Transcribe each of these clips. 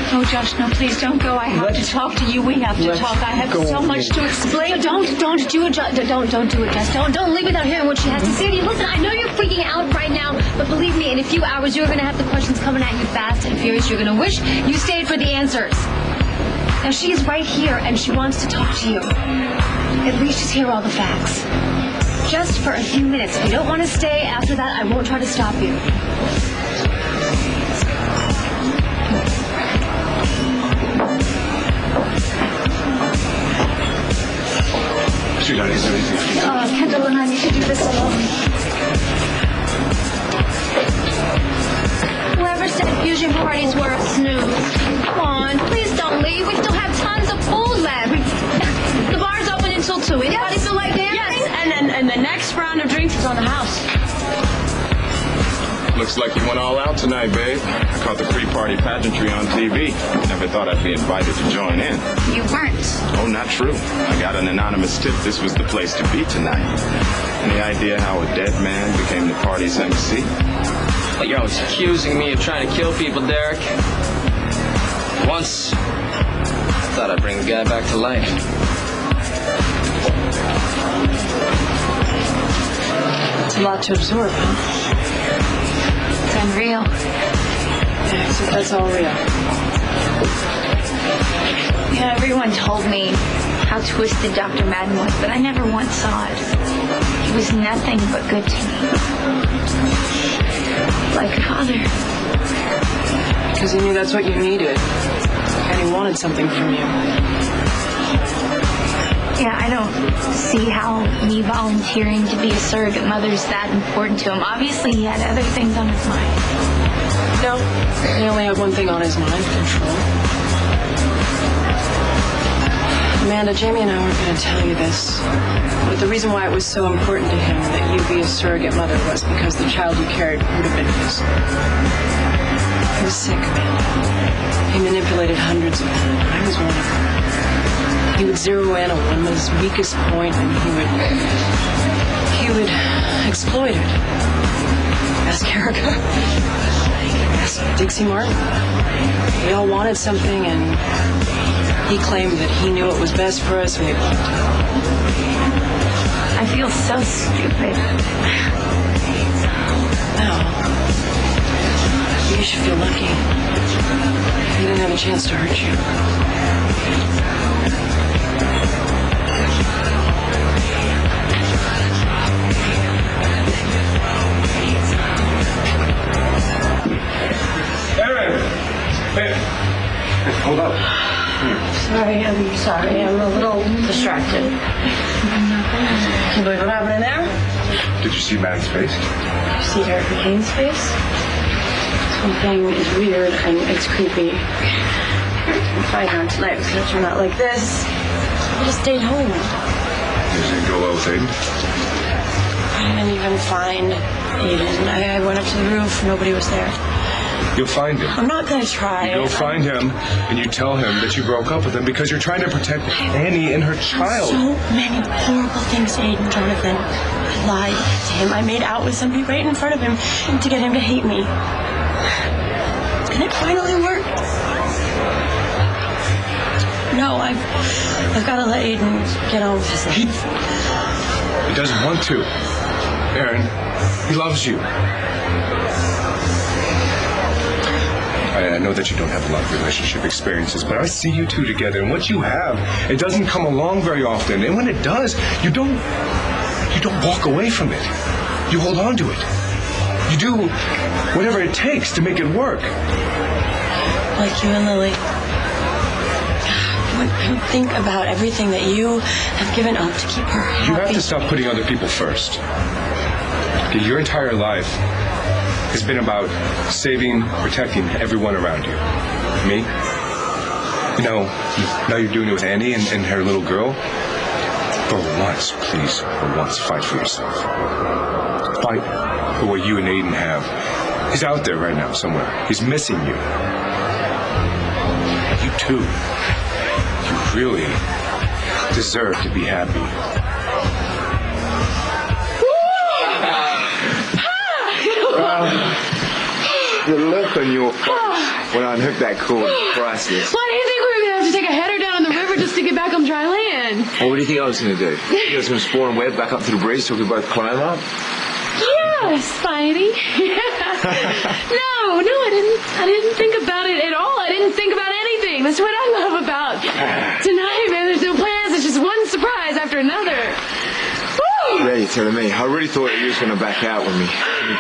Oh, Josh, no, please don't go. I have to talk to you. We have to talk. I have so much to explain. Don't do it, Josh. Don't do it, Jess. Don't leave without hearing what she has to say to you. Listen, I know you're freaking out right now, but believe me, in a few hours, you're going to have the questions coming at you fast and furious. You're going to wish you stayed for the answers. Now, she is right here, and she wants to talk to you. At least just hear all the facts. Just for a few minutes. If you don't want to stay after that, I won't try to stop you. Sweetheart, is there anything for you? Kendall and I need to do this alone. Whoever said fusion parties were a snooze. Come on, please don't leave. We still have tons of food left. The bar's open until 2. Anybody feel like dancing? Yes, and the next round of drinks is on the house. Looks like you went all out tonight, babe. I caught the pre-party pageantry on TV. Never thought I'd be invited to join in. You weren't. Oh, not true. I got an anonymous tip this was the place to be tonight. Any idea how a dead man became the party's MC? Like you're always accusing me of trying to kill people, Derek. Once, I thought I'd bring the guy back to life. It's a lot to absorb, huh? It's unreal. Yeah, so that's all real. Yeah, everyone told me how twisted Dr. Madden was, but I never once saw it. He was nothing but good to me. Like a father. Because he knew that's what you needed. And he wanted something from you. Yeah, I don't see how me volunteering to be a surrogate mother is that important to him. Obviously, he had other things on his mind. No, he only had one thing on his mind, control. Amanda, Jamie and I weren't going to tell you this, but the reason why it was so important to him that you be a surrogate mother was because the child you carried would have been his. He was sick, Amanda. He manipulated hundreds of women. I was one of them. He would zero in on woman's weakest point, and he would exploit it. Ask Erica. Ask Dixie Martin. We all wanted something, and he claimed that he knew what was best for us, and we loved him. I feel so stupid. No. You should feel lucky. He didn't have a chance to hurt you. Hey, hold up. I'm sorry. I'm a little distracted. Can you believe what happened in there? Did you see Matt's face? Did you see Erica Kane's face? Something is weird and it's creepy. If I had tonight, because you're not like this, I just stayed home. You didn't go well with Aiden? I didn't even find Aiden. I went up to the roof. Nobody was there. You'll find him. I'm not going to try. You go find him, and you tell him that you broke up with him because you're trying to protect Annie and her child. So many horrible things, Aiden, Jonathan. I lied to him. I made out with somebody right in front of him to get him to hate me. And it finally worked. No, I've got to let Aiden get on with his life. He doesn't want to. Aaron, he loves you. I know that you don't have a lot of relationship experiences, but I see you two together, and what you have, it doesn't come along very often. And when it does, you don't walk away from it. You hold on to it. You do whatever it takes to make it work. Like you and Lily. When think about everything that you have given up to keep her happy. You have to stop putting other people first. Okay, your entire life has been about saving, protecting everyone around you. Me? You know, now you're doing it with Annie and her little girl. For once, please, for once, fight for yourself. Fight for what you and Aiden have. He's out there right now somewhere. He's missing you. You too. You really deserve to be happy. The look on your face when I unhooked that cord is priceless. Why do you think we were going to have to take a header down on the river just to get back on dry land? Well, what do you think I was going to do? You think I was going to spawn and web back up to the breeze so we could both climb up? Yeah, Spidey. No, I didn't think about it at all. I didn't think about anything. That's what I love about tonight, man. There's no plans. It's just one surprise after another. Woo! Yeah, you're telling me. I really thought you was going to back out when you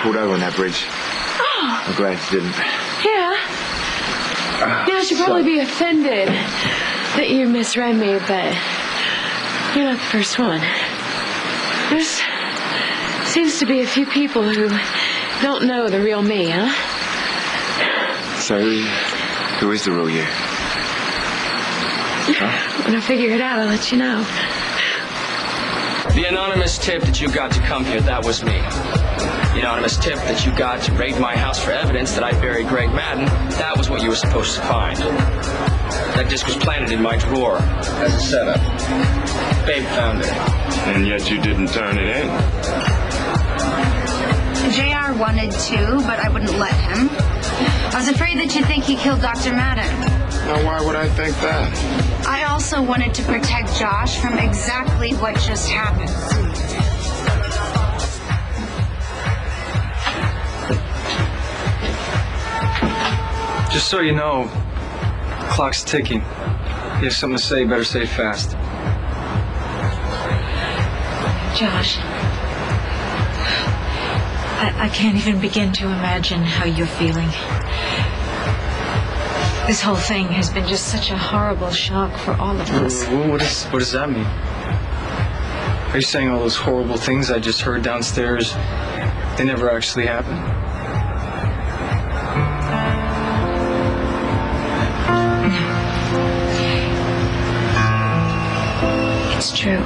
pulled over on that bridge. Oh. I'm glad you didn't. Yeah. I should probably be offended that you misread me, but you're not the first one. There's seems to be a few people who don't know the real me, huh? So, who is the real you? Huh? When I figure it out, I'll let you know. The anonymous tip that you got to come here, that was me. The anonymous tip that you got to raid my house for evidence that I buried Greg Madden, that was what you were supposed to find. That disc was planted in my drawer as a setup. Babe found it. And yet you didn't turn it in. JR wanted to, but I wouldn't let him. I was afraid that you'd think he killed Dr. Madden. Now, why would I think that? I also wanted to protect Josh from exactly what just happened. Just so you know, clock's ticking. You have something to say, better say it fast. Josh, I can't even begin to imagine how you're feeling. This whole thing has been just such a horrible shock for all of us. What does that mean? Are you saying all those horrible things I just heard downstairs, they never actually happened? No. It's true.